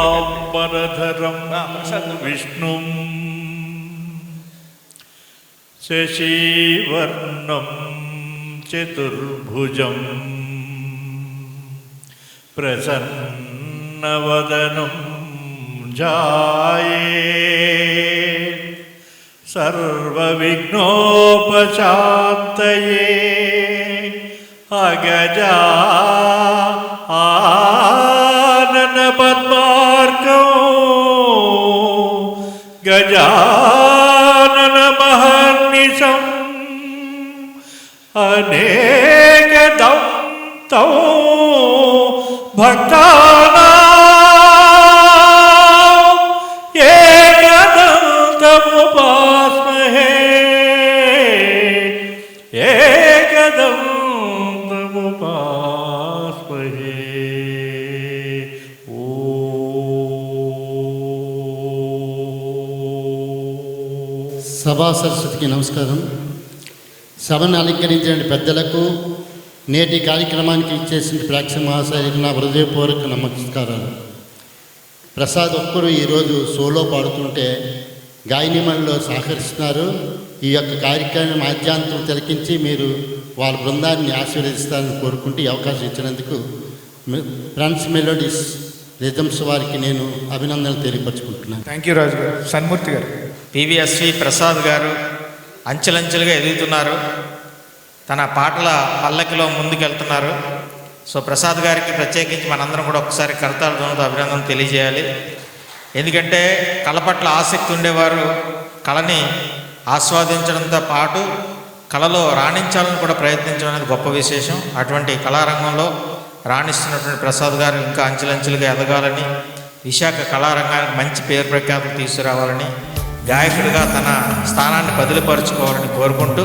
శుక్లాంబరధరం విష్ణుం శశివర్ణం చతుర్భుజం ప్రసన్నవదనం ధ్యాయేత్ సర్వవిఘ్నోపశాంతయే అగజా ఆనన పద్మార్కం గజానన మహర్నిశం అనేకదం తం భక్తానాం ఏకదంతముపాస్మహే ఏకదంతముపాస్మహే. సభా సరస్వతికి నమస్కారం. సభను అలంకరించిన పెద్దలకు, నేటి కార్యక్రమానికి ఇచ్చేసిన ప్రేక్షక మహాశయులకు నా హృదయపూర్వక నమస్కారాలు. ప్రసాద్ ఒక్కరు ఈరోజు సోలో పాడుతుంటే గాయనిమణిలో సహకరిస్తున్నారు. ఈ యొక్క కార్యక్రమం ఆద్యాంతం తిలకించి మీరు వాళ్ళ బృందాన్ని ఆశీర్వదిస్తారని కోరుకుంటూ ఈ అవకాశం ఇచ్చినందుకు ఫ్రెండ్స్ మెలోడీస్ రిథమ్స్ వారికి నేను అభినందనలు తెలియపరచుకుంటున్నాను. థ్యాంక్ యూ రాజు గారు. సన్మూర్తి గారు. పివిఎస్వి ప్రసాద్ గారు అంచెలంచెలుగా ఎదుగుతున్నారు, తన పాటల పల్లకిలో ముందుకెళ్తున్నారు. సో ప్రసాద్ గారికి ప్రత్యేకించి మనందరం కూడా ఒకసారి కరతాళతో అభినందన తెలియజేయాలి. ఎందుకంటే కళ పట్ల ఆసక్తి ఉండేవారు కళని ఆస్వాదించడంతో పాటు కళలో రాణించాలని కూడా ప్రయత్నించడం అనేది గొప్ప విశేషం. అటువంటి కళారంగంలో రాణిస్తున్నటువంటి ప్రసాద్ గారు ఇంకా అంచెలంచెలుగా ఎదగాలని, విశాఖ కళారంగానికి మంచి పేరు ప్రఖ్యాతులు తీసుకురావాలని, గాయకుడిగా తన స్థానాన్ని బదిలీపరుచుకోవాలని కోరుకుంటూ